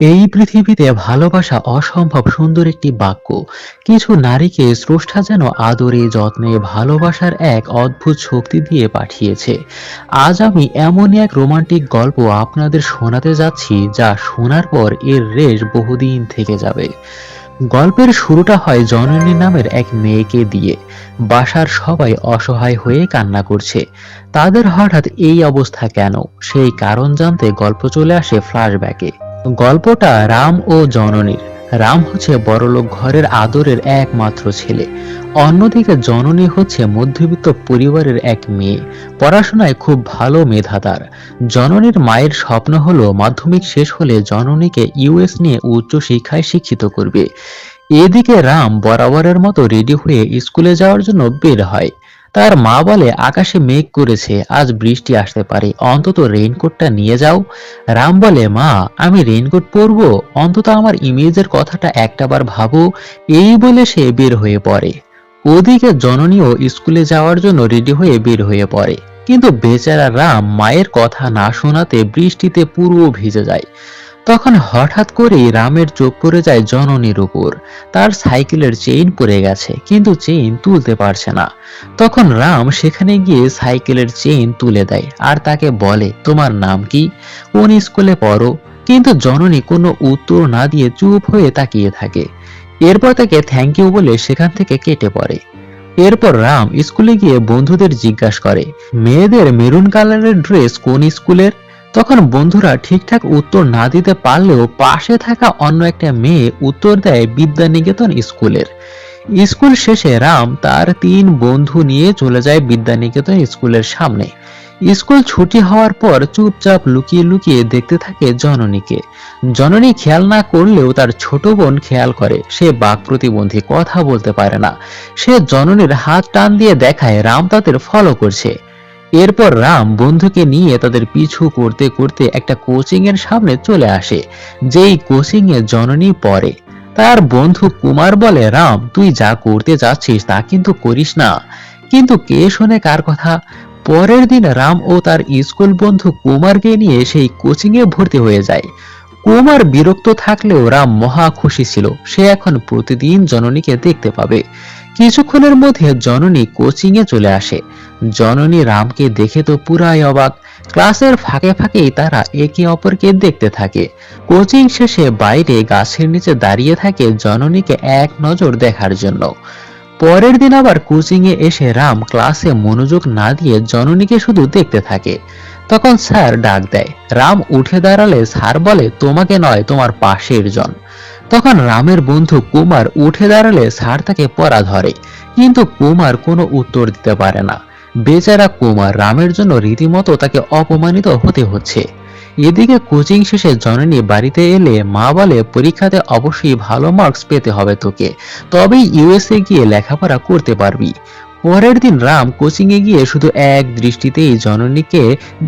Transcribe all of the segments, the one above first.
এই পৃথিবীতে ভালোবাসা অসম্ভব সুন্দর একটি বাক্য। কিছু নারীকে স্রষ্টা যেন আদরে যত্নে ভালোবাসার এক অদ্ভুত শক্তি দিয়ে পাঠিয়েছে। আজ আমি এমনই এক রোমান্টিক গল্প আপনাদের শোনাতে যাচ্ছি, যা শোনার পর এর রেশ বহুদিন থেকে যাবে। গল্পের শুরুটা হয় জননী নামের এক মেয়েকে দিয়ে। বাসার সবাই অসহায় হয়ে কান্না করছে। তাদের হঠাৎ এই অবস্থা কেন, সেই কারণ জানতে গল্প চলে আসে ফ্ল্যাশব্যাকে। গল্পটা রাম ও জননীর। রাম হচ্ছে বড়লোক ঘরের আদরের একমাত্র ছেলে। অন্যদিকে জননী হচ্ছে মধ্যবিত্ত পরিবারের এক মেয়ে, পড়াশোনায় খুব ভালো মেধাতার। জননীর মায়ের স্বপ্ন হলো মাধ্যমিক শেষ হলে জননীকে ইউএস নিয়ে উচ্চ শিক্ষায় শিক্ষিত করবে। এদিকে রাম বরাবরের মতো রেডি হয়ে স্কুলে যাওয়ার জন্য বের হয়। তার মা বলে, আকাশে মেঘ করেছে, আজ বৃষ্টি আসতে পারে, অন্তত রেইনকোটটা নিয়ে যাও। রাম বলে, মা আমি রেইনকোট পরবো? অন্তত আমার ইমেজের কথাটা একটাবার ভাবো। এই বলে সে বের হয়ে পড়ে। ওদিকে জননীও স্কুলে যাওয়ার জন্য রেডি হয়ে বের হয়ে পড়ে। কিন্তু বেচারা রাম মায়ের কথা না শোনাতে বৃষ্টিতে পুরো ভিজে যায়। তখন হঠাৎ করেই রামের চোখ পড়ে যায় জননীর উপর। তার সাইকেলের চেইন পড়ে গেছে, কিন্তু চেইন তুলতে পারছে না। তখন রাম সেখানে গিয়ে সাইকেলের চেইন তুলে দেয় আর তাকে বলে, তোমার নাম কি, কোন স্কুলে পড়ো? কিন্তু জননী কোনো উত্তর না দিয়ে চুপ হয়ে তাকিয়ে থাকে। এরপর তাকে থ্যাংক ইউ বলে সেখান থেকে কেটে পড়ে। এরপর রাম স্কুলে গিয়ে বন্ধুদের জিজ্ঞাসা করে, মেয়েদের মেরুন কালারের ড্রেস কোন স্কুলের? তখন বন্ধুরা ঠিকঠাক উত্তর না দিতে পারলেও পাশে থাকা অন্য একটা মেয়ে উত্তর দেয় বিদ্যানিকেতন স্কুলের। স্কুল শেষে রাম তার 3 বন্ধু নিয়ে চলে যায় বিদ্যানিকেতন স্কুলের সামনে। স্কুল ছুটি হওয়ার পর চুপচাপ লুকিয়ে লুকিয়ে দেখতে থাকে জননীকে। জননী খেয়াল না করলেও তার ছোট বোন খেয়াল করে। সে বাক প্রতিবন্ধী, কথা বলতে পারে না। সে জননীর হাত টান দিয়ে দেখায় রাম তাদের ফলো করছে। এরপর রাম বন্ধুকে নিয়ে তাদের পিছু করতে করতে একটা কোচিং এর সামনে চলে আসে, যেই কোচিং এ জননী পড়ে। তার বন্ধু কুমার বলে, রাম তুই যা করতে যাচ্ছিস তা কিন্তু করিস না। কিন্তু কে শোনে কার কথা। পরের দিন রাম ও তার স্কুল বন্ধু কুমারকে নিয়ে সেই কোচিং এ ভর্তি হয়ে যায়। কুমার বিরক্ত থাকলেও রাম মহা খুশি ছিল। সে এখন প্রতিদিন জননীকে দেখতে পাবে। কিছুক্ষণের মধ্যে জননী কোচিং এ চলে আসে। জননী রামকে দেখে তো পুরাই অবাক। ক্লাসের ফাঁকে ফাঁকেই তারা একে অপরকে দেখতে থাকে। কোচিং শেষে বাইরে গাছের নিচে দাঁড়িয়ে থাকে জননীকে এক নজর দেখার জন্য। পরের দিন আবার কোচিং এ এসে রাম ক্লাসে মনোযোগ না দিয়ে জননীকে শুধু দেখতে থাকে। তখন স্যার ডাক দেয়। রাম উঠে দাঁড়ালে স্যার বলে, তোমাকে নয়, তোমার পাশের জন। তখন রামের বন্ধু কুমার উঠে দাঁড়ালে স্যার তাকে পড়া ধরে, কিন্তু কুমার কোনো উত্তর দিতে পারে না। বেচারা কুমার, রামের জন্য রীতিমতো তাকে অপমানিত হতে হচ্ছে। এদিকে কোচিং শেষে জননী বাড়িতে এলে মা বলে, পরীক্ষাতে অবশ্যই ভালো মার্কস পেতে হবে তোকে, তবেই ইউএসএ গিয়ে লেখাপড়া করতে পারবি। পরের দিন রাম কোচিং এ গিয়ে শুধু এক দৃষ্টিতেই জননীকে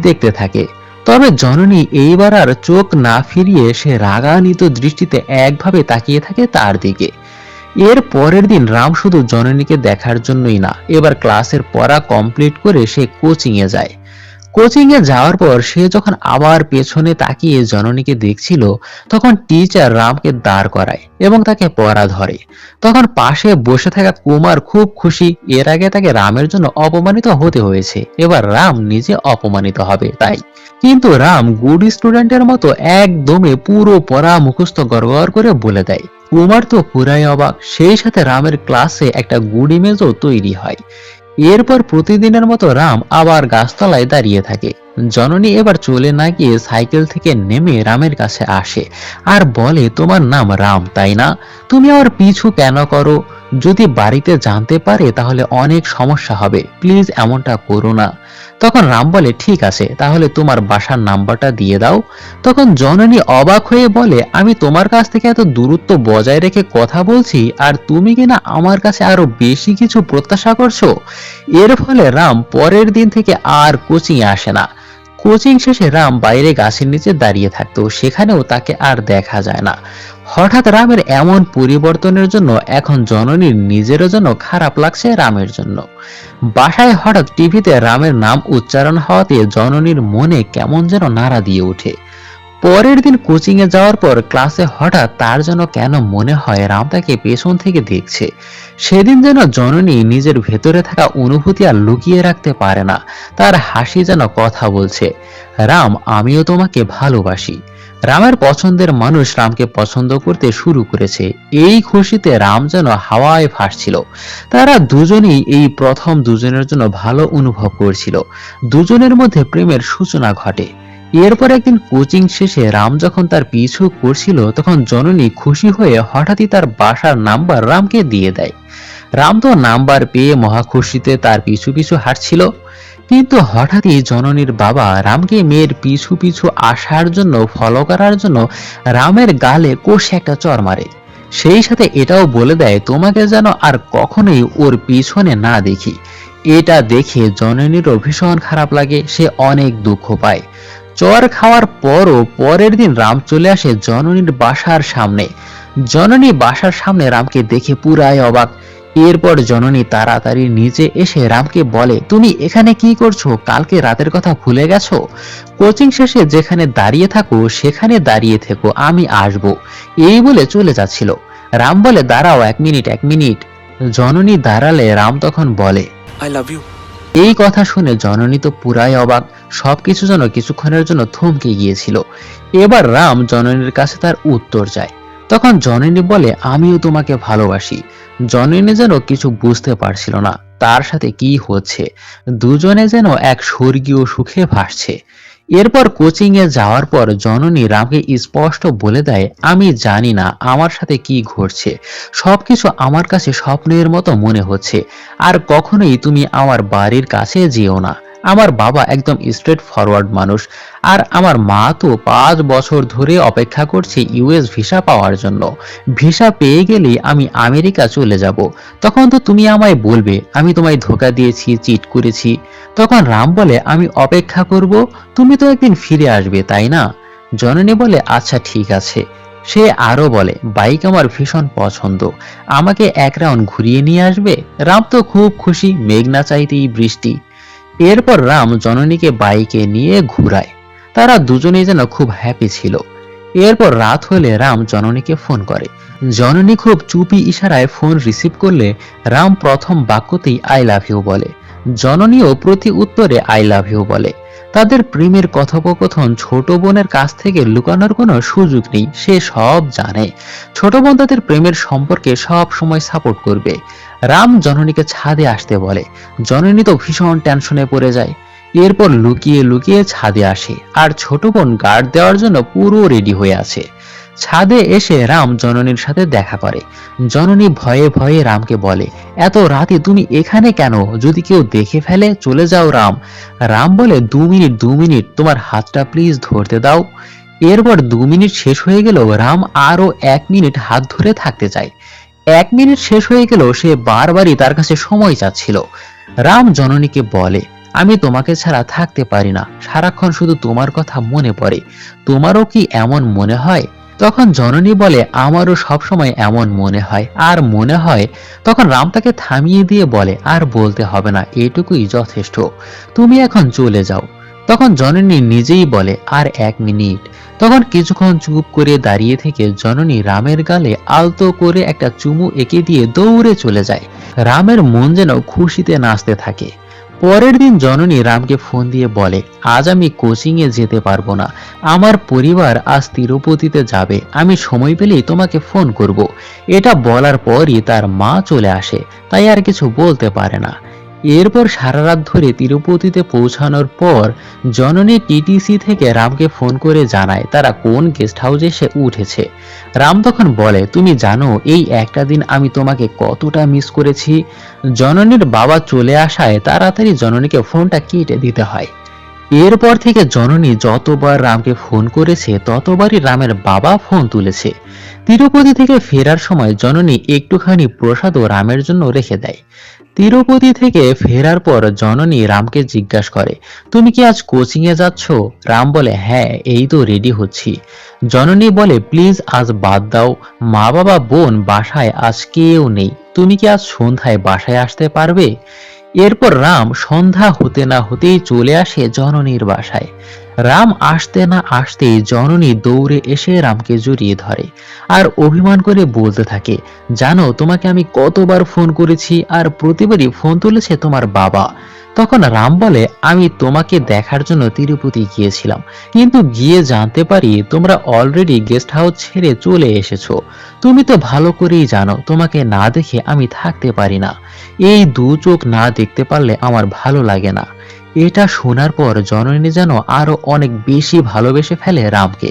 দেখতে থাকে। তবে জননী এইবার আর চোখ না ফিরিয়ে সে রাগান্বিত দৃষ্টিতে একভাবে তাকিয়ে থাকে তার দিকে। এর পরের দিন রাম শুধু জননীকে দেখার জন্যই না, এবার ক্লাসের পড়া কমপ্লিট করে সে কোচিং এ যায়। কোচিং এ যাওয়ার পর সে যখন আবার পেছনে তাকিয়ে জননীকে দেখছিল, তখন টিচার রামকে দাঁড় করায় এবং তাকে পড়া ধরে। তখন পাশে বসে থাকা কুমার খুব খুশি। এর আগে তাকে রামের জন্য অপমানিত হতে হয়েছে, এবার রাম নিজে অপমানিত হবে তাই। কিন্তু রাম গুড স্টুডেন্টের মতো একদমে পুরো পড়া মুখস্থ গড়গড় করে বলে দেয়। কুমার তো পুরাই অবাক। সেই সাথে রামের ক্লাসে একটা গুড ইমেজও তৈরি হয়। এরপর প্রতিদিনের মতো রাম আবার গাছতলায় দাঁড়িয়ে থাকে। জননী এবার চলে না গিয়ে সাইকেল থেকে নেমে রামের কাছে আসে আর বলে, তোমার নাম রাম তাই না? তুমি আমার পিছু কেন করো? যদি বাড়িতে জানতে পারে তাহলে অনেক সমস্যা হবে, প্লিজ এমনটা করো না। তখন রাম বলে, ঠিক আছে, তাহলে তোমার বাসার নাম্বারটা দিয়ে দাও। তখন জননী অবাক হয়ে বলে, আমি তোমার কাছ থেকে এত দূরত্ব বজায় রেখে কথা বলছি, আর তুমি কিনা আমার কাছে আরো বেশি কিছু প্রত্যাশা করছো। এর ফলে রাম পরের দিন থেকে আর কোচিং এ আসে না। কোচিং শেষে রাম বাইরে গাছের নিচে দাঁড়িয়ে থাকতো, সেখানেও তাকে আর দেখা যায় না। হঠাৎ রামের এমন পরিবর্তনের জন্য এখন জননীর নিজেরও জন্য খারাপ লাগছে রামের জন্য। বাসায় হঠাৎ টিভিতে রামের নাম উচ্চারণ হওয়াতে জননীর মনে কেমন যেন নাড়া দিয়ে ওঠে। পরের দিন কোচিং এ যাওয়ার পর ক্লাসে হঠাৎ তার যেন কেন মনে হয় রাম তাকে পেছন থেকে দেখছে। সেদিন যেন জননী নিজের ভেতরে থাকা অনুভূতি আর লুকিয়ে রাখতে পারে না। তার হাসি যেন কথা বলছে, রাম আমিও তোমাকে ভালোবাসি। রামের পছন্দের মানুষ রামকে পছন্দ করতে শুরু করেছে। এই খুশিতে রাম যেন হাওয়ায় ভাসছিল। তারা দুজনেই এই প্রথম দুজনের জন্য ভালো অনুভব করছিল। দুজনের মধ্যে প্রেমের সূচনা ঘটে। এরপর একদিন কোচিং শেষে রাম যখন তার পিছু করছিল তখন জননী খুশি হয়ে হঠাৎই তার বাসার নাম্বার রামকে দিয়ে দেয়। রাম তো নাম্বার পেয়ে মহা খুশিতে তার পিছু পিছু হাঁটছিল। কিন্তু হঠাৎই জননীর বাবা রামকে মেয়ের পিছু পিছু আসার জন্য ফলো করার জন্য রামের গালে কষে একটা চড় মারে। সেই সাথে এটাও বলে দেয় তোমাকে যেন আর কখনোই ওর পিছনে না দেখি। এটা দেখে জননীরও ভীষণ খারাপ লাগে, সে অনেক দুঃখ পায়। চর খাওয়ার পরও পরের দিন রাম চলে আসে জননীর বাসার সামনে। জননী বাসার সামনে রামকে দেখে পুরাই অবাক। এরপর জননী তাড়াতাড়ি নিচে এসে রামকে বলে তুমি এখানে কি করছো, কালকে রাতের কথা ভুলে গেছো? কোচিং শেষে যেখানে দাঁড়িয়ে থাকো সেখানে দাঁড়িয়ে থেকো, আমি আসবো। এই বলে চলে যাচ্ছিল। রাম বলে দাঁড়াও, 1 মিনিট 1 মিনিট। জননী দাঁড়ালে রাম তখন বলে I love you. এই কথা শুনে জননী তো পুরাই অবাক। সবকিছু যেন কিছুক্ষণের জন্য থমকে গিয়েছিল। এবার রাম জননীর কাছে তার উত্তর চায়। তখন জননী বলে আমিও তোমাকে ভালোবাসি। জননী যেন কিছু বুঝতে পারছিল না তার সাথে কি হচ্ছে। দুজনে যেন এক স্বর্গীয় সুখে ভাসছে। এরপর কোচিং এ যাওয়ার পর জননী রামকে স্পষ্ট বলে দেয় আমি জানি না আমার সাথে কি ঘটছে, সবকিছু আমার কাছে স্বপ্নের মতো মনে হচ্ছে। আর কখনোই তুমি আমার বাড়ির কাছে যেও না। আমার বাবা একদম স্ট্রেট ফরওয়ার্ড মানুষ, আর আমার মা তো 5 বছর ধরে অপেক্ষা করছে ইউএস ভিসা পাওয়ার জন্য। ভিসা পেয়ে গেলেই আমি আমেরিকা চলে যাব। তখন তো তুমি আমায় বলবে আমি তোমায় ধোঁকা দিয়েছি, চিট করেছি। তখন রাম বলে আমি অপেক্ষা করব, তুমি তো একদিন ফিরে আসবে তাই না? জননী বলে আচ্ছা ঠিক আছে। সে আরো বলে বাইক আমার ভীষণ পছন্দ, আমাকে 1 রাউন্ড ঘুরিয়ে নিয়ে আসবে? রাম তো খুব খুশি, মেঘ না চাইতেই বৃষ্টি। এরপর রাম জননীকে বাইকে নিয়ে ঘুরায়। তারা দুজনেই যেন খুব হ্যাপি ছিল। এরপর রাত হলে রাম জননীকে ফোন করে। জননী খুব চুপি ইশারায় ফোন রিসিভ করলে রাম প্রথম বাক্যতেই আই লাভ ইউ বলে। জননীও প্রতি উত্তরে আই লাভ ইউ বলে। তাদের প্রেমের কথোপকথন ছোট বোনের কাছ থেকে লুকানোর কোনো সুযোগ নেই, সে সব জানে। ছোট বোন তাদের প্রেমের সম্পর্কে সব সময় সাপোর্ট করবে। রাম জননীকে ছাদে আসতে বলে। জননী তো ভীষণ টেনশনে পড়ে যায়। এরপর লুকিয়ে লুকিয়ে ছাদে আসে, আর ছোট বোন গার্ড দেওয়ার জন্য পুরো রেডি হয়ে আছে। ছাদে এসে রাম জননীর সাথে দেখা করে। জননী ভয়ে ভয়ে রামকে বলে এত রাতে তুমি এখানে কেন, যদি কেউ দেখে ফেলে? চলে যাও রাম। রাম বলে 2 মিনিট 2 মিনিট, তোমার হাতটা প্লিজ ধরতে দাও। এরপর 2 মিনিট শেষ হয়ে গেল, রাম আরো 1 মিনিট হাত ধরে থাকতে চায়। 1 মিনিট শেষ হয়ে গেল, সে বারবারই তার কাছে সময় চাচ্ছিল। রাম জননীকে বলে আমি তোমাকে ছাড়া থাকতে পারি না, সারাক্ষণ শুধু তোমার কথা মনে পড়ে। তোমারও কি এমন মনে হয়? তখন জননী বলে আমারও সবসময় এমন মনে হয় আর মনে হয়। তখন রাম তাকে থামিয়ে দিয়ে বলে আর বলতে হবে না, এটুকুই যথেষ্ট, তুমি এখন চলে যাও। তখন জননী নিজেই বলে আর 1 মিনিট। তখন কিছুক্ষণ চুপ করে দাঁড়িয়ে থেকে জননী রামের গালে আলতো করে একটা চুমু এঁকে দিয়ে দৌড়ে চলে যায়। রামের মন যেন খুশিতে নাচতে থাকে। পরের দিন জননী রামকে ফোন দিয়ে বলে আজ আমি কোচিং এ যেতে পারবো না, আমার পরিবার আজ তিরুপতিতে যাবে, আমি সময় পেলেই তোমাকে ফোন করব। এটা বলার পরই তার মা চলে আসে, তাই আর কিছু বলতে পারে না। এরপর সারা রাত ধরে তিরুপতিতে পৌঁছানোর পর জননী টিটিসি থেকে রামকে ফোন করে জানায় তারা কোন গেস্ট হাউসে সে উঠেছে। রাম তখন বলে তুমি জানো এই একটা দিন আমি তোমাকে কতটা মিস করেছি। জননীর বাবা চলে আসায় তাড়াতাড়ি জননীকে ফোনটা কেটে দিতে হয়। এরপর থেকে জননী যতবার রামকে ফোন করেছে ততবারই রামের বাবা ফোন তুলেছে। তিরুপতি থেকে ফেরার সময় জননী একটুখানি প্রসাদও রামের জন্য রেখে দেয়। তিরুপতি থেকে ফেরার পর জননী রামকে জিজ্ঞাসা করে তুমি কি আজ কোচিং এ যাচ্ছ? রাম বলে হ্যাঁ, এই তো রেডি হচ্ছি। জননী বলে প্লিজ আজ বাদ দাও, মা বাবা বোন বাসায় আজ কেউ নেই, তুমি কি আজ সন্ধ্যায় বাসায় আসতে পারবে? এরপর রাম সন্ধ্যা হতে না হতেই চলে আসে জননীর বাসায়। রাম আসতে না আসতেই জননী দৌড়ে এসে রামকে জড়িয়ে ধরে আর অভিমান করে বলতে থাকে, জানো তোমাকে আমি কতবার ফোন করেছি আর প্রতিবারই ফোন তুলেছে তোমার বাবা। তখন রাম বলে, আমি তোমাকে দেখার জন্য তিরুপতি গিয়েছিলাম, কিন্তু গিয়ে জানতে পারি তোমরা অলরেডি গেস্ট হাউস ছেড়ে চলে এসেছো। তুমি তো ভালো করেই জানো তোমাকে না দেখে আমি থাকতে পারি না, এই দু চোখ না দেখতে পারলে আমার ভালো লাগে না। এটা শোনার পর জননী যেন আরো অনেক বেশি ভালোবেসে ফেলে রামকে।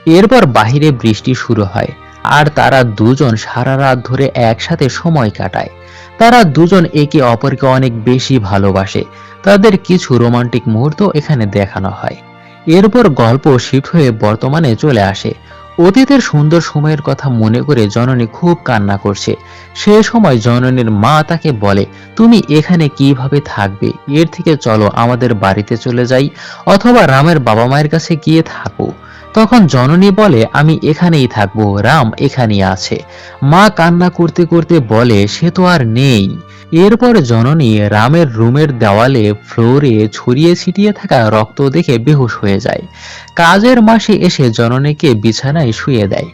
এরপর বাহিরে বৃষ্টি শুরু হয় আর তারা দুজন সারা রাত ধরে একসাথে সময় কাটায়। তারা দুজন একে অপরকে অনেক বেশি ভালোবাসে। তাদের কিছু রোমান্টিক মুহূর্ত এখানে দেখানো হয়। এরপর গল্প শিফট হয়ে বর্তমানে চলে আসে। অতীতের সুন্দর সময়ের কথা মনে করে জননী খুব কান্না করছে। সে সময় জননীর মা তাকে বলে, তুমি এখানে কিভাবে থাকবে, এর থেকে চলো আমাদের বাড়িতে চলে যাই, অথবা রামের বাবা মায়ের কাছে গিয়ে থাকো। তখন জননী বলে, আমি এখানেই থাকবো, রাম এখানেই আছে। মা কান্না করতে করতে বলে, সে তো আর নেই। এরপর জননী রামের রুমের দেওয়ালে ফ্লোরে ছড়িয়ে ছিটিয়ে থাকা রক্ত দেখে বেহুশ হয়ে যায়। কাজের মাসে এসে জননীকে বিছানায় শুয়ে দেয়।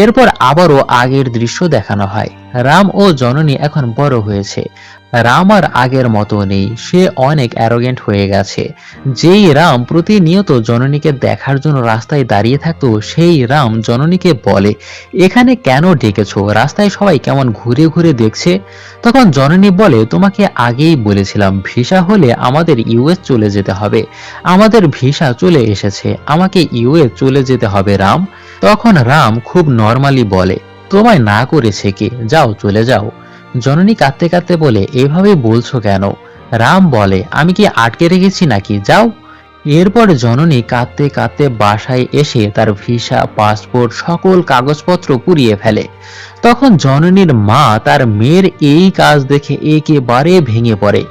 এরপর আবারও আগের দৃশ্য দেখানো হয়। রাম ও জননী এখন বড় হয়েছে। রাম আর আগের মতো নেই, সে অনেক অ্যারোগেন্ট হয়ে গেছে। যেই রাম প্রতিনিয়ত জননীকে দেখার জন্য রাস্তায় দাঁড়িয়ে থাকতো, সেই রাম জননীকে বলে, এখানে কেন ডেকেছো, রাস্তায় সবাই কেমন ঘুরে ঘুরে দেখছে। তখন জননী বলে, তোমাকে আগেই বলেছিলাম ভিসা হলে আমাদের ইউএস চলে যেতে হবে, আমাদের ভিসা চলে এসেছে, আমাকে ইউএস চলে যেতে হবে রাম। তখন রাম খুব নরমালি বলে, তোমায় না করেছে কে, যাও চলে যাও। জননী কাঁদতে কাঁদতে বলে, এভাবে বলছো কেন। রাম বলে, আমি কি আটকে রেখেছি নাকি, যাও। এরপর জননী কাঁদতে কাঁদতে বাসায় এসে তার ভিসা পাসপোর্ট সকল কাগজপত্র পুড়িয়ে ফেলে। তখন জননীর মা তার মেয়ের এই কাজ দেখে একেবারে ভেঙে পড়ে।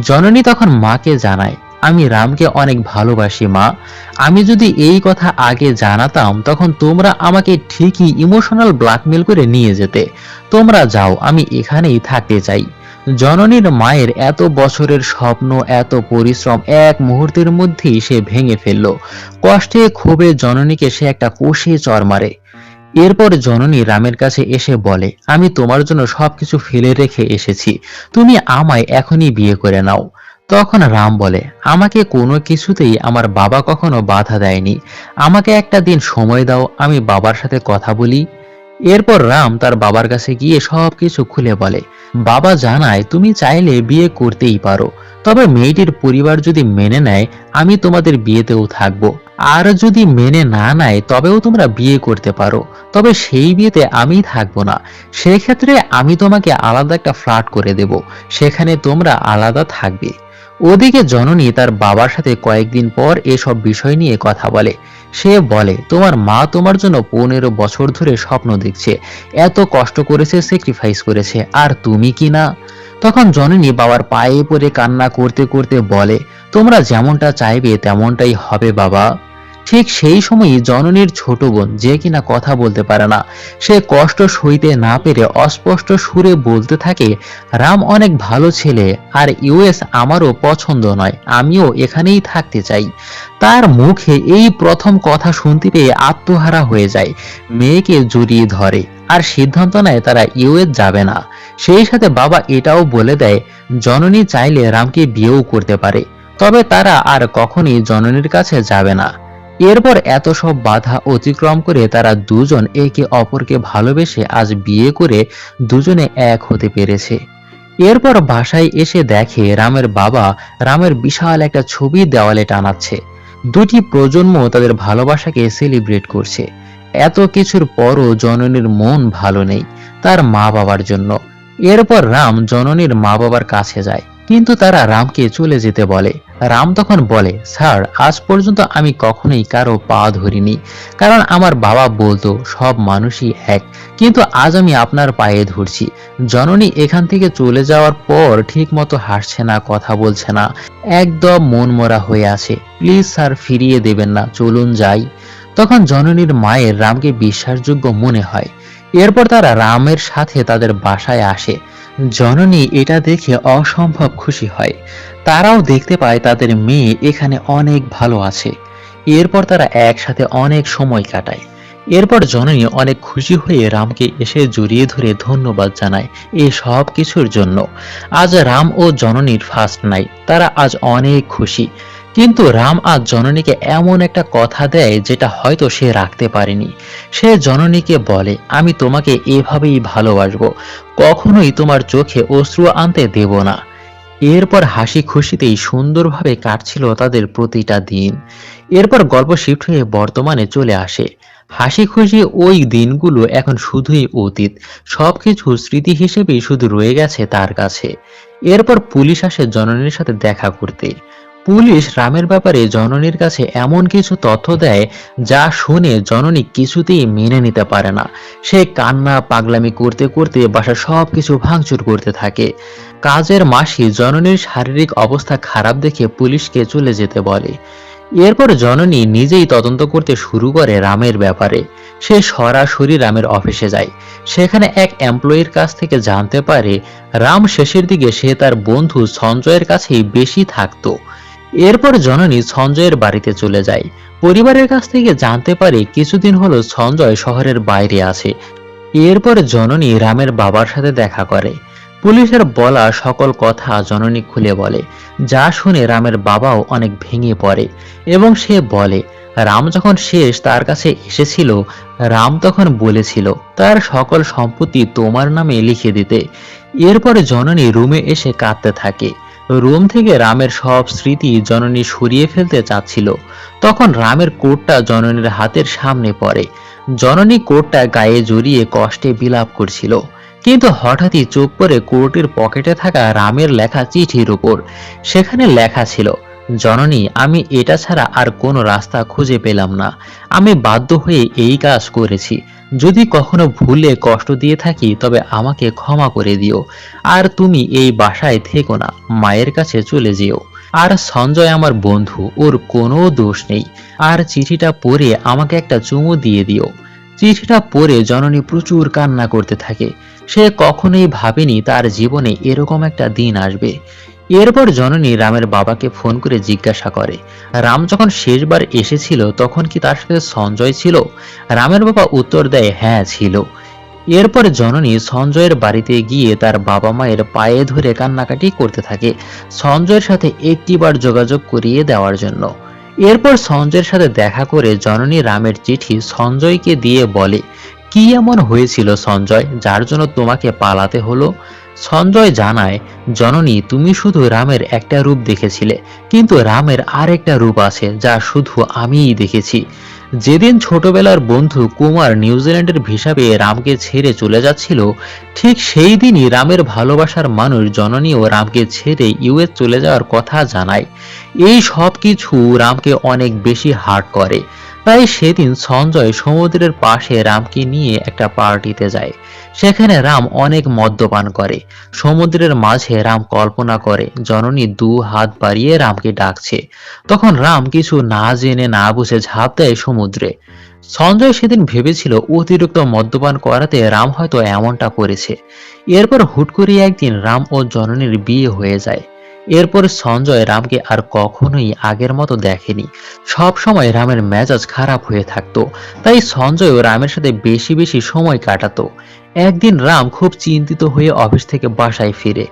জননী তখন মাকে জানায়, আমি রামকে অনেক ভালোবাসি মা, আমি যদি এই কথা আগে জানাতাম তখন তোমরা আমাকে ঠিকই ইমোশনাল ব্ল্যাকমেল করে নিয়ে যেতে। তোমরা যাও, আমি এখানেই থাকতে চাই। জননীর মায়ের এত বছরের স্বপ্ন, এত পরিশ্রম এক মুহূর্তের মধ্যেই সে ভেঙে ফেলল। কষ্টে ক্ষোভে জননীকে সে একটা কষে চড় মারে। এরপর জননী রামের কাছে এসে বলে, আমি তোমার জন্য সবকিছু ফেলে রেখে এসেছি, তুমি আমায় এখনই বিয়ে করে নাও। তখন রাম বলে, আমাকে কোনো কিছুতেই আমার বাবা কখনো বাধা দেয়নি, আমাকে একটা দিন সময় দাও, আমি বাবার সাথে কথা বলি। এরপর রাম তার বাবার কাছে গিয়ে সবকিছু খুলে বলে। বাবা জানায়, তুমি চাইলে বিয়ে করতেই পারো, তবে মেয়েটির পরিবার যদি মেনে নেয় আমি তোমাদের বিয়েতেও থাকবো, আর যদি মেনে না নেয় তবেও তোমরা বিয়ে করতে পারো, তবে সেই বিয়েতে আমি থাকবো না। সেক্ষেত্রে আমি তোমাকে আলাদা একটা ফ্ল্যাট করে দেব, সেখানে তোমরা আলাদা থাকবে। ওদিকে জননী তার বাবার সাথে কয়েকদিন পর এসব বিষয় নিয়ে কথা বলে। সে বলে, তোমার মা তোমার জন্য 15 বছর ধরে স্বপ্ন দেখছে, এত কষ্ট করেছে, স্যাক্রিফাইস করেছে, আর তুমি কি না। তখন জননী বাবার পায়ে পড়ে কান্না করতে করতে বলে, তোমরা যেমনটা চাইবে তেমনটাই হবে বাবা। ঠিক সেই সময়ই জননীর ছোট বোন, যে কিনা কথা বলতে পারে না, সে কষ্ট সইতে না পেরে অস্পষ্ট সুরে বলতে থাকে, রাম অনেক ভালো ছেলে, আর ইউএস আমারও পছন্দ নয়, আমিও এখানেই থাকতে চাই। তার মুখে এই প্রথম কথা শুনতে পেয়ে আত্মহারা হয়ে যায়, মেয়েকে জড়িয়ে ধরে আর সিদ্ধান্ত নেয় তারা ইউএস যাবে না। সেই সাথে বাবা এটাও বলে দেয়, জননী চাইলে রামকে বিয়েও করতে পারে, তবে তারা আর কখনই জননীর কাছে যাবে না। এরপর এত সব বাধা অতিক্রম করে তারা দুজন একে অপরকে ভালোবেসে আজ বিয়ে করে দুজনে এক হতে পেরেছে। এরপর বাসায় এসে দেখে রামের বাবা রামের বিশাল একটা ছবি দেওয়ালে টানাচ্ছে। দুটি প্রজন্ম তাদের ভালোবাসাকে সেলিব্রেট করছে। এত কিছুর পরও জননীর মন ভালো নেই তার মা বাবার জন্য। এরপর রাম জননীর মা বাবার কাছে যায়, কিন্তু তারা রামকে চলে যেতে বলে। রাম তখন বলে, স্যার, আজ পর্যন্ত আমি কখনোই কারো পা ধরিনি, কারণ আমার বাবা বলতো সব মানুষই এক, কিন্তু আজ আমি আপনার পায়ে ধরছি। জননী এখান থেকে চলে যাওয়ার পর ঠিক মতো হাসছে না, কথা বলছে না, একদম মনমরা হয়ে আছে। প্লিজ স্যার, ফিরিয়ে দেবেন না, চলুন যাই। তখন জননীর মায়ের রামকে বিশ্বাসযোগ্য মনে হয়। এরপর তারা রামের সাথে তাদের বাসায় আসে। জননী এটা দেখে অসম্ভব খুশি হয়। তারাও দেখতে পায় তাদের মেয়ে এখানে অনেক ভালো আছে। এরপর তারা একসাথে অনেক সময় কাটায়। এরপর জননী অনেক খুশি হয়ে রামকে এসে জড়িয়ে ধরে ধন্যবাদ জানায় এই সব কিছুর জন্য। আজ রাম ও জননীর ফার্স্ট নাইট, তারা আজ অনেক খুশি। কিন্তু রাম আজ জননীকে এমন একটা কথা দেয় যেটা হয়তো সে রাখতে পারেনি। সে জননীকে বলে, আমি তোমাকে এভাবেই ভালোবাসবো, কখনোই তোমার চোখে অশ্রু আনতে দেব না। এরপর হাসি খুশিতেই সুন্দরভাবে কাটছিল তাদের প্রতিটা দিন। এরপর গল্প শিফট হয়ে বর্তমানে চলে আসে। হাসি খুশি ওই দিনগুলো এখন শুধুই অতীত, সবকিছু স্মৃতি হিসেবেই শুধু রয়ে গেছে তার কাছে। এরপর পুলিশ আসে জননীর সাথে দেখা করতে। পুলিশ রামের ব্যাপারে জননীর কাছে এমন কিছু তথ্য দেয় যা শুনে জননী কিছুতেই মেনে নিতে পারে না। সে কান্না পাগলামি করতে করতে বাসার সবকিছু ভাঙচুর করতে থাকে। কাজের মাসি জননীর শারীরিক অবস্থা খারাপ দেখে পুলিশকে চলে যেতে বলে। এরপর জননী নিজেই তদন্ত করতে শুরু করে রামের ব্যাপারে। সে সরাসরি রামের অফিসে যায়। সেখানে এক এমপ্লয়ির কাছ থেকে জানতে পারে রাম শেষের দিকে সে তার বন্ধু সঞ্জয়ের কাছেই বেশি থাকতো। এরপর জননী সঞ্জয়ের বাড়িতে চলে যায়। পরিবারের কাছ থেকে জানতে পারে কিছুদিন হলো সঞ্জয় শহরের বাইরে আছে। এরপর জননী রামের বাবার সাথে দেখা করে। পুলিশের বলা সকল কথা জননী খুলে বলে, যা শুনে রামের বাবাও অনেক ভেঙে পড়ে এবং সে বলে, রাম যখন শেষ তার কাছে এসেছিল, রাম তখন বলেছিল তার সকল সম্পত্তি তোমার নামে লিখে দিতে। এরপর জননী রুমে এসে কাঁদতে থাকে। রুম থেকে রামের সব স্মৃতি জননী সরিয়ে ফেলতে চাচ্ছিল। তখন রামের কোটটা জননীর হাতের সামনে পড়ে। জননী কোটটা গায়ে জড়িয়ে কষ্টে বিলাপ করছিল। কিন্তু হঠাৎই চোখ পড়ে কোটের পকেটে থাকা রামের লেখা চিঠির উপর। সেখানে লেখা ছিল, জননী, আমি এটা ছাড়া আর কোনো রাস্তা খুঁজে পেলাম না। আমি বাধ্য হয়ে এই কাজ করেছি। যদি কখনো ভুলে কষ্ট দিয়ে থাকি তবে আমাকে ক্ষমা করে দিও। আর তুমি এই বাসায় থেকো না, মায়ের কাছে চলে যেও। আর সঞ্জয় আমার বন্ধু, ওর কোনো দোষ নেই। আর চিঠিটা পড়ে আমাকে একটা চুমু দিয়ে দিও। চিঠিটা পড়ে জননী প্রচুর কান্না করতে থাকে। সে কখনোই ভাবেনি তার জীবনে এরকম একটা দিন আসবে। এরপর জননী রামের বাবাকে ফোন করে জিজ্ঞাসা করে, রাম যখন শেষবার এসেছিল তখন কি তার সাথে সঞ্জয় ছিল? রামের বাবা উত্তর দেয়, হ্যাঁ ছিল। এরপর জননী সঞ্জয়ের বাড়িতে গিয়ে তার বাবা মায়ের পায়ে ধরে কান্নাকাটি করতে থাকে সঞ্জয়ের সাথে একটিবার যোগাযোগ করিয়ে দেওয়ার জন্য। এরপর সঞ্জয়ের সাথে দেখা করে জননী রামের চিঠি সঞ্জয়কে দিয়ে বলে, কি এমন হয়েছিল সঞ্জয়, যার জন্য তোমাকে পালাতে হলো? সঞ্জয় জানায়, জননী, তুমি শুধু রামের একটা রূপ দেখেছিলে, কিন্তু রামের আরেকটা রূপ আছে যা শুধু আমিই দেখেছি। যেদিন ছোটবেলার বন্ধু কুমার নিউজিল্যান্ডের ভিসা পেয়ে রামকে ছেড়ে চলে যাচ্ছিল, ঠিক সেই দিনই রামের ভালোবাসার মানুষ জননীও রামকে ছেড়ে ইউএস চলে যাওয়ার কথা জানায়। এই সব কিছু রামকে অনেক বেশি হার্ট করে। তাই সেদিন সঞ্জয় সমুদ্রের পাশে রামকে নিয়ে একটা পার্টিতে যায়। সেখানে রাম অনেক মদ্যপান করে। সমুদ্রের মাঝে রাম কল্পনা করে জননী দু হাত বাড়িয়ে রামকে ডাকছে। তখন রাম কিছু না জেনে না বুঝে ঝাঁপ দেয় সমুদ্রে। সঞ্জয় সেদিন ভেবেছিল অতিরিক্ত মদ্যপান করাতে রাম হয়তো এমনটা করেছে। এরপর হুট করে একদিন রাম ও জননীর বিয়ে হয়ে যায়। এরপর সঞ্জয় রামকে আর কখনোই আগের মতো দেখেনি। সব সময় রামের মেজাজ খারাপ হয়ে থাকতো। তাই সঞ্জয়ও রামের সাথে বেশি বেশি সময় কাটাতো। একদিন রাম খুব চিন্তিত হয়ে অফিস থেকে বাসায় ফিরে।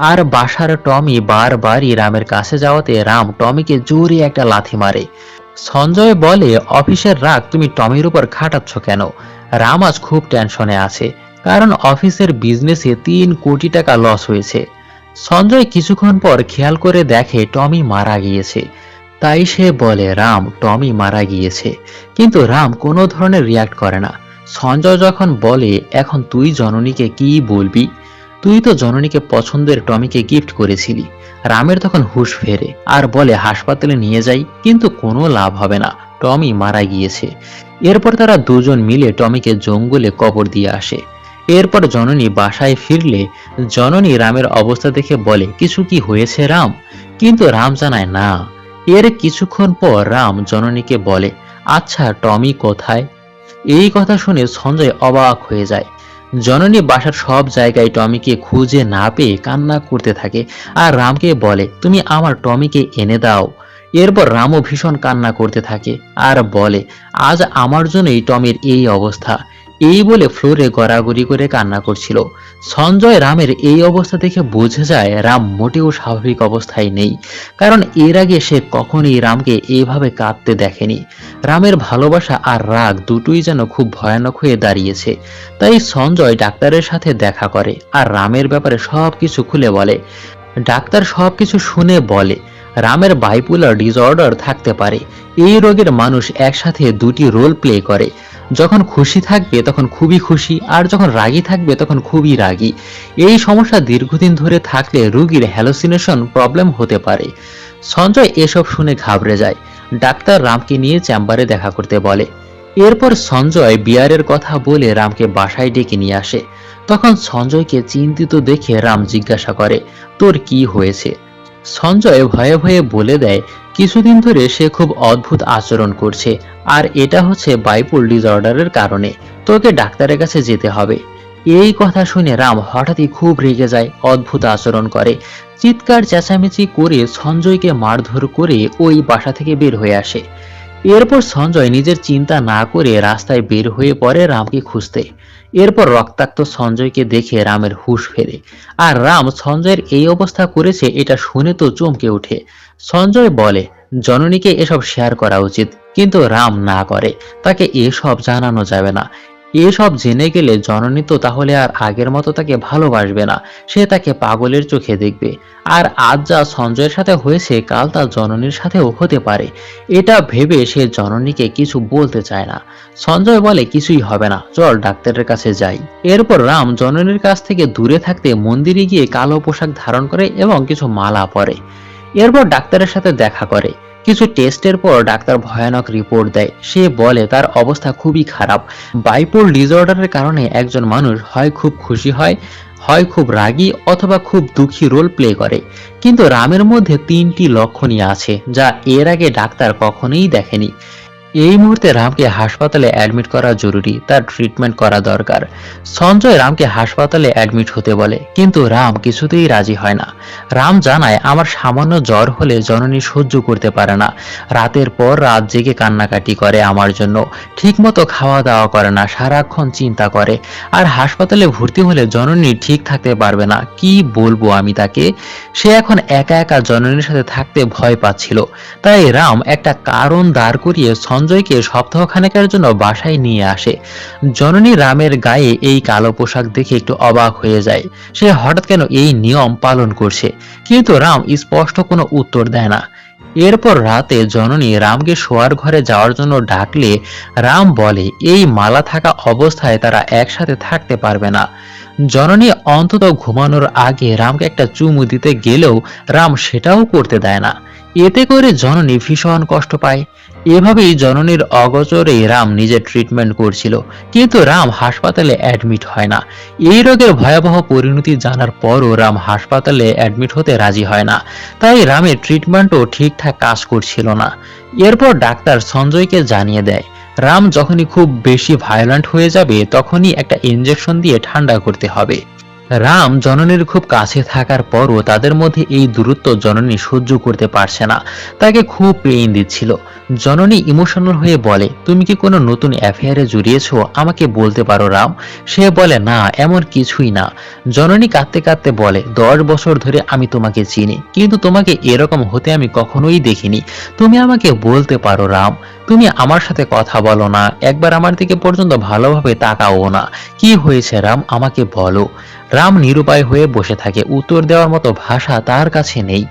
আর বাসার টমি বারবারই রামের কাছে যাওয়াতে রাম টমিকে জোরে একটা লাথি মারে। সঞ্জয় বলে, অফিসের রাগ তুমি টমির উপর খাটাচ্ছ কেন? রাম আজ খুব টেনশনে আছে, কারণ অফিসের বিজনেসে 3 কোটি টাকা লস হয়েছে। সঞ্জয় কিছুক্ষণ পর খেয়াল করে দেখে টমি মারা গিয়েছে। তাই সে বলে, রাম, টমি মারা গিয়েছে। কিন্তু রাম কোনো ধরনের রিয়াক্ট করে না। সঞ্জয় যখন বলে, এখন তুই জননীকে কি বলবি? তুই তো জননীকে পছন্দের টমিকে গিফট করেছিলি। রামের তখন হুঁশ ফেরে আর বলে, হাসপাতালে নিয়ে যাই, কিন্তু কোনো লাভ হবে না, টমি মারা গিয়েছে। এরপর তারা দুজন মিলে টমিকে জঙ্গলে কবর দিয়ে আসে। এরপর জননী বাসায় ফিরলে জননী রামের অবস্থা দেখে বলে, কিছু কি হয়েছে রাম? কিন্তু রাম জানায় না। এর কিছুক্ষণ পর রাম জননীকে বলে, আচ্ছা টমি কোথায়? এই কথা শুনে সঞ্জয় অবাক হয়ে যায়। জননী বাসার সব জায়গায় টমিকে খুঁজে না পেয়ে কান্না করতে থাকে আর রামকে বলে, তুমি আমার টমিকে এনে দাও। এরপর রামও ভীষণ কান্না করতে থাকে আর বলে, আজ আমার জন্যই টমির এই অবস্থা। এই বলে ফ্লোরে গড়াগড়ি করে কান্না করছিল। সঞ্জয় রামের এই অবস্থা দেখে বুঝে যায় রাম মোটেও স্বাভাবিক অবস্থায় নেই, কারণ এর আগে সে কখনোই রামকে এইভাবে কাঁদতে দেখেনি। রামের ভালোবাসা আর রাগ দুটোই যেন খুব ভয়ানক হয়ে দাঁড়িয়েছে। তাই সঞ্জয় ডাক্তারের সাথে দেখা করে আর রামের ব্যাপারে সবকিছু খুলে বলে। ডাক্তার সবকিছু শুনে বলে, রামের বাইপোলার ডিসঅর্ডার থাকতে পারে। এই রোগের মানুষ একসাথে দুটি রোল প্লে করে। যখন খুশি থাকবে তখন খুবই খুশি, আর যখন রাগী থাকবে তখন খুবই রাগী। এই সমস্যা দীর্ঘদিন ধরে থাকলে রোগীর হ্যালোসিনেশন প্রবলেম হতে পারে। সঞ্জয় এসব শুনে ঘাবড়ে যায়। ডাক্তার রামকে নিয়ে চেম্বারে দেখা করতে বলে। এরপর সঞ্জয় বিয়ারের কথা বলে রামকে বাসায় ডেকে নিয়ে আসে। তখন সঞ্জয়কে চিন্তিত দেখে রাম জিজ্ঞাসা করে, তোর কি হয়েছে? সঞ্জয় ভয়ে ভয়ে বলে দেয়, কিছুদিন ধরে সে খুব অদ্ভুত আচরণ করছে, আর এটা হচ্ছে বাইপোল ডিসঅর্ডারের কারণে। তোকে ডাক্তারের কাছে যেতে হবে। এই কথা শুনে রাম হঠাৎই খুব রেগে যায়, অদ্ভুত আচরণ করে, চিৎকার চেঁচামেচি করে সঞ্জয়কে মারধর করে ওই বাসা থেকে বের হয়ে আসে। এরপর সঞ্জয় নিজের চিন্তা না করে রাস্তায় বের হয়ে পড়ে রামকে খুঁজতে। এরপর রক্তাক্ত সঞ্জয়কে দেখে রামের হুঁশ ফেরে, আর রাম সঞ্জয়ের এই অবস্থা করেছে এটা শুনে তো চমকে ওঠে। সঞ্জয় বলে, জননীকে এসব শেয়ার করা উচিত, কিন্তু রাম না করে, তাকে এসব জানানো যাবে না। এসব জেনে গেলে জননী তো তাহলে আর আগের মতো তাকে ভালোবাসবে না, সে তাকে পাগলের চোখে দেখবে। আর আজ যা সঞ্জয়ের সাথে হয়েছে কাল তা জননীর সাথেও হতে পারে। এটা ভেবে সে জননীকে কিছু বলতে চায় না। সঞ্জয় বলে, কিছুই হবে না, চল ডাক্তারের কাছে যাই। এরপর রাম জননীর কাছ থেকে দূরে থাকতে মন্দিরে গিয়ে কালো পোশাক ধারণ করে এবং কিছু মালা পরে। এরপর ডাক্তারের সাথে দেখা করে। কিছু টেস্টের পর ডাক্তার ভয়ানক রিপোর্ট দেয়। সে বলে তার অবস্থা খুবই খারাপ। বাইপোল ডিসঅর্ডারের কারণে একজন মানুষ হয় খুব খুশি হয়, হয় খুব রাগী, অথবা খুব দুঃখী রোল প্লে করে। কিন্তু রামের মধ্যে তিনটি লক্ষণই আছে যা এর আগে ডাক্তার কখনোই দেখেনি। এই মুহূর্তে রামকে হাসপাতালে অ্যাডমিট করা জরুরি, তার ট্রিটমেন্ট করা দরকার। সঞ্জয় রামকে হাসপাতালে অ্যাডমিট হতে বলে, কিন্তু রাম কিছুতেই রাজি হয় না। রাম জানায়, আমার সামান্য জ্বর হলে জননী সহ্য করতে পারে না, রাতের পর রাত জেগে কান্নাকাটি করে আমার জন্য, ঠিকমতো খাওয়া দাওয়া করে না, সারাক্ষণ চিন্তা করে। আর হাসপাতালে ভর্তি হলে জননী ঠিক থাকতে পারবে না। কি বলবো আমি তাকে? সে এখন একা একা জননীর সাথে থাকতে ভয় পাচ্ছিল। তাই রাম একটা কারণ দাঁড় করিয়ে সঞ্জয়কে সপ্তাহখানেকের জন্য বাসায় নিয়ে আসে। জননী রামের গায়ে এই কালো পোশাক দেখে একটু অবাক হয়ে যায়। সে হঠাৎ কেন এই নিয়ম পালন করছে, কিন্তু রাম স্পষ্ট কোনো উত্তর দেয় না। এরপর রাতে জননী রামকে শোয়ার ঘরে যাওয়ার জন্য ডাকলে রাম বলে, এই মালা থাকা অবস্থায় তারা একসাথে থাকতে পারবে না। জননী অন্তত ঘুমানোর আগে রামকে একটা চুমু দিতে গেলেও রাম সেটাও করতে দেয় না। এতে করে জননী ভীষণ কষ্ট পায়। এভাবেই জননীর অগোচরে রাম নিজের ট্রিটমেন্ট করছিল, কিন্তু রাম হাসপাতালে অ্যাডমিট হয় না। এই রোগের ভয়াবহ পরিণতি জানার পরও রাম হাসপাতালে অ্যাডমিট হতে রাজি হয় না। তাই রামের ট্রিটমেন্টও ঠিকঠাক কাজ করছিল না। এরপর ডাক্তার সঞ্জয়কে জানিয়ে দেয়, রাম যখনই খুব বেশি ভায়োলেন্ট হয়ে যাবে তখনই একটা ইনজেকশন দিয়ে ঠান্ডা করতে হবে। রাম জননীর খুব কাছে থাকার পরও তাদের মধ্যে এই দূরত্ব জননী সহ্য করতে পারছে না, তাকে খুব পেইন দিচ্ছিল। জননী ইমোশনাল হয়ে বলে, তুমি কি কোনো নতুন অ্যাফেয়ারে জড়িয়েছো? আমাকে বলতে পারো রাম। সে বলে, না, এমন কিছুই না। জননী কাঁদতে কাঁদতে বলে, 10 বছর ধরে আমি তোমাকে চিনি, কিন্তু তোমাকে এরকম হতে আমি কখনোই দেখিনি। তুমি আমাকে বলতে পারো রাম। তুমি আমার সাথে কথা বলো না, একবার আমার দিকে পর্যন্ত ভালোভাবে তাকাও না। কি হয়েছে রাম, আমাকে বলো। রাম নিরুপায় হয়ে বসে থাকে, উত্তর দেওয়ার মতো ভাষা তার কাছে নেই।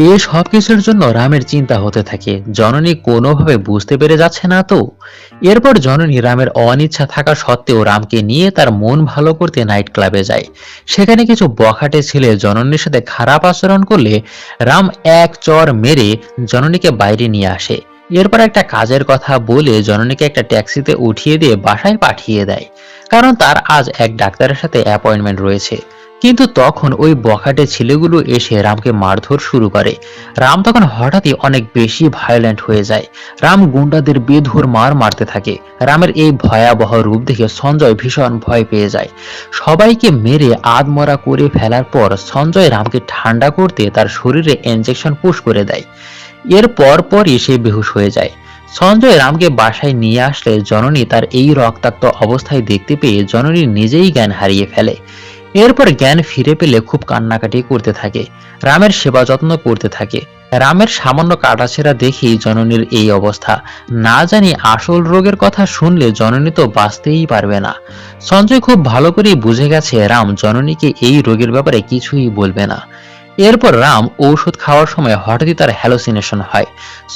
এই সব কিছুর জন্য রামের চিন্তা হতে থাকে, জননী কোনোভাবে বুঝতে পেরে যাচ্ছে না তো। এরপর জননী রামের অনিচ্ছা থাকা সত্ত্বেও রামকে নিয়ে তার মন ভালো করতে নাইট ক্লাবে যায়। সেখানে কিছু বখাটে ছেলে জননীর সাথে খারাপ আচরণ করলে রাম এক চড় মেরে জননীকে বাইরে নিয়ে আসে। এরপর একটা কাজের কথা বলে জননীকে একটা ট্যাক্সিতে উঠিয়ে দিয়ে বাসায় পাঠিয়ে দেয়, কারণ তার আজ এক ডাক্তারের সাথে অ্যাপয়েন্টমেন্ট রয়েছে। কিন্তু তখন ওই বখাটে ছেলেগুলো এসে রামকে মারধর শুরু করে। রাম তখন হঠাৎই অনেক বেশি ভায়োলেন্ট হয়ে যায়। রাম গুন্ডাদের বেধুর মার মারতে থাকে। রামের এই ভয়াবহ রূপ দেখে সঞ্জয় ভীষণ ভয় পেয়ে যায়। সবাইকে মেরে আধমরা করে ফেলার পর সঞ্জয় রামকে ঠান্ডা করতে তার শরীরে ইনজেকশন পুশ করে দেয়। এর পরপরই সে বেহুশ হয়ে যায়। সঞ্জয় রামকে বাসায় নিয়ে আসলে জননী তার এই রক্তাক্ত অবস্থায় দেখতে পেয়ে জননী নিজেই জ্ঞান হারিয়ে ফেলে। এরপর জ্ঞান ফিরে পেলে খুব কান্নাকাটি করতে থাকে, রামের সেবা যত্ন করতে থাকে। রামের সামান্য কাটাছেঁড়া দেখেই জননীর এই অবস্থা। না জানি আসল রোগের কথা শুনলে জননী তো বাঁচতেই পারবে না। সঞ্জয় খুব ভালো করেই বুঝে গেছে রাম জননীকে এই রোগের ব্যাপারে কিছুই বলবে না। এরপর রাম ঔষধ খাওয়ার সময় হঠাৎই তার হ্যালোসিনেশন হয়।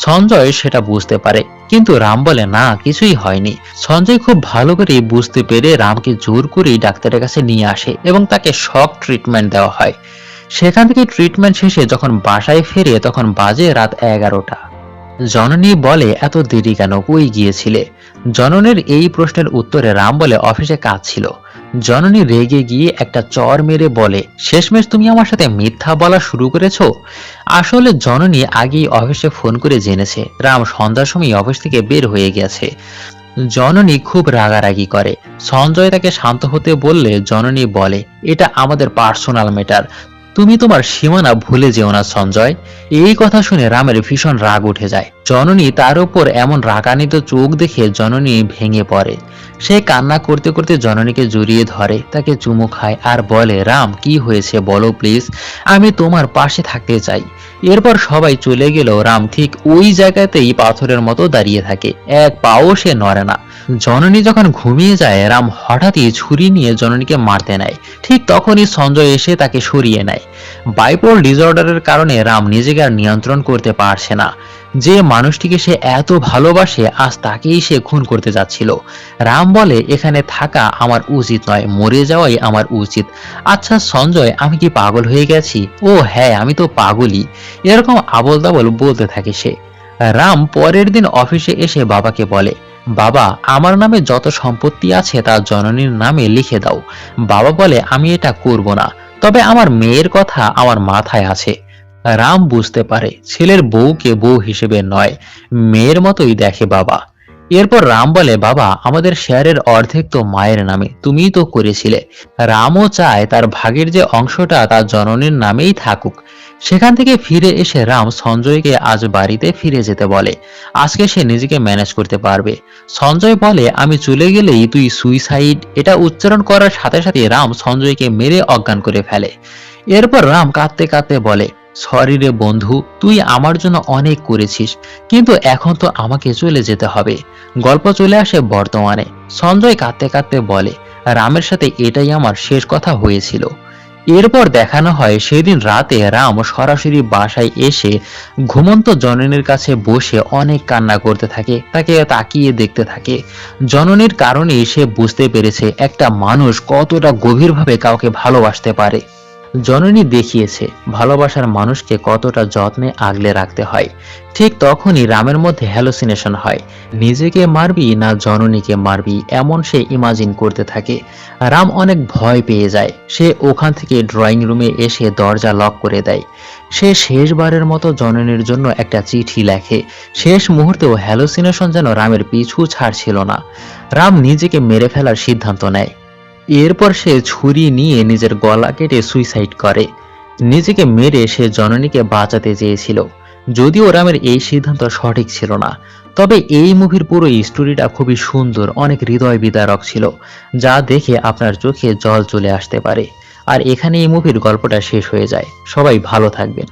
সঞ্জয় সেটা বুঝতে পারে, কিন্তু রাম বলে না, কিছুই হয়নি। সঞ্জয় খুব ভালো করে বুঝতে পেরে রামকে জোর করেই ডাক্তারের কাছে নিয়ে আসে এবং তাকে শক ট্রিটমেন্ট দেওয়া হয়। সেখান থেকে ট্রিটমেন্ট শেষে যখন বাসায় ফিরে তখন বাজে রাত 11টা। জননী বলে, এত দেরি কেন, কই গিয়েছিলে? জননীর এই প্রশ্নের উত্তরে রাম বলে, অফিসে কাজ ছিল। জননী রেগে গিয়ে একটা চড় মেরে বলে, শেষমেশ তুমি আমার সাথে মিথ্যা বলা শুরু করেছো। আসলে জননী আগেই অফিসে ফোন করে জেনেছে রাম সন্ধ্যার সময় অফিস থেকে বের হয়ে গেছে। জননী খুব রাগারাগি করে। সঞ্জয় তাকে শান্ত হতে বললে জননী বলে, এটা আমাদের পার্সোনাল ম্যাটার, তুমি তোমার সীমানা ভুলে যেও না সঞ্জয়। এই কথা শুনে রামের ভীষণ রাগ উঠে যায়। জননী তার উপর এমন রাগান্বিত চোখ দেখে জননী ভেঙে পড়ে। সে কান্না করতে করতে জননীকে জড়িয়ে ধরে, তাকে চুমু খায় আর বলে, রাম কি হয়েছে বলো প্লিজ, আমি তোমার পাশে থাকতে চাই। এরপর সবাই চলে গেলেও রাম ঠিক ওই জায়গাতেই পাথরের মতো দাঁড়িয়ে থাকে, এক পাও সে নড়ে না। জননী যখন ঘুমিয়ে যায় রাম হঠাৎই ছুরি নিয়ে জননীকে মারতে নেয়। ঠিক তখনই সঞ্জয় এসে তাকে সরিয়ে নেয়। বাইপোলার ডিসঅর্ডারের কারণে রাম নিজেকে আর নিয়ন্ত্রণ করতে পারছে না। যে মানুষটিকে সে এত ভালোবাসে আজ তাকেই সে খুন করতে যাচ্ছিল। রাম বলে, এখানে থাকা আমার উচিত নয়, মরে যাওয়াই আমার উচিত। আচ্ছা সঞ্জয়, আমি কি পাগল হয়ে গেছি? ও হ্যাঁ, আমি তো পাগলই। এরকম আবল তাবল বলতে থাকে সে। রাম পরের দিন অফিসে এসে বাবাকে বলে, বাবা, আমার নামে যত সম্পত্তি আছে তা জননীর নামে লিখে দাও। বাবা বলে, আমি এটা করব না, তবে আমার মেয়ের কথা আমার মাথায় আছে। রাম বুঝতে পারে ছেলের বউকে বউ হিসেবে নয়, মেয়ের মতোই দেখে বাবা। এরপর রাম বলে, বাবা, আমাদের শেয়ারের অর্ধেক তো মায়ের নামে, তুমিই তো করেছিলে। রামও চায় তার ভাগের যে অংশটা তার জননীর নামেই থাকুক। সেখান থেকে ফিরে এসে রাম সঞ্জয়কে আজ বাড়িতে ফিরে যেতে বলে। আজকে সে নিজেকে ম্যানেজ করতে পারবে। সঞ্জয় বলে, আমি চলে গেলেই তুই সুইসাইড। এটা উচ্চারণ করার সাথে সাথে রাম সঞ্জয়কে মেরে অজ্ঞান করে ফেলে। এরপর রাম কাঁদতে কাঁদতে বলে, সরি রে বন্ধু, তুই আমার জন্য অনেক করেছিস, কিন্তু এখন তো আমাকে চলে যেতে হবে। গল্প চলে আসে বর্তমানে। সঞ্জয় কাঁদতে কাঁদতে বলে, রামের সাথে এটাই আমার শেষ কথা হয়েছিল। এরপর দেখানো হয় সেদিন রাতে রাম সরাসরি বাসায় এসে ঘুমন্ত জননীর কাছে বসে অনেক কান্না করতে থাকে, তাকে তাকিয়ে দেখতে থাকে। জননীর কারণেই সে বুঝতে পেরেছে একটা মানুষ কতটা গভীরভাবে কাউকে ভালোবাসতে পারে। জননী দেখিয়েছে ভালোবাসার মানুষকে কতটা যত্নে আগলে রাখতে হয়। ঠিক তখনই রামের মধ্যে হ্যালোসিনেশন হয়। নিজেকে মারবি না জননীকে মারবি, এমন সে ইমাজিন করতে থাকে। রাম অনেক ভয় পেয়ে যায়। সে ওখান থেকে ড্রয়িং রুমে এসে দরজা লক করে দেয়। সে শেষবারের মতো জননীর জন্য একটা চিঠি লেখে। শেষ মুহূর্তেও হ্যালোসিনেশন যেন রামের পিছু ছাড়ছিল না। রাম নিজেকে মেরে ফেলার সিদ্ধান্ত নেয়। এরপর সে ছুরি নিয়ে নিজের গলা কেটে সুইসাইড করে। নিজেকে মেরে সে জননীকে বাঁচাতে চেয়েছিল। যদিও রামের এই সিদ্ধান্ত সঠিক ছিল না, তবে এই মুভির পুরো স্টোরিটা খুবই সুন্দর, অনেক হৃদয় বিদারক ছিল, যা দেখে আপনার চোখে জল চলে আসতে পারে। আর এখানে এই মুভির গল্পটা শেষ হয়ে যায়। সবাই ভালো থাকবেন।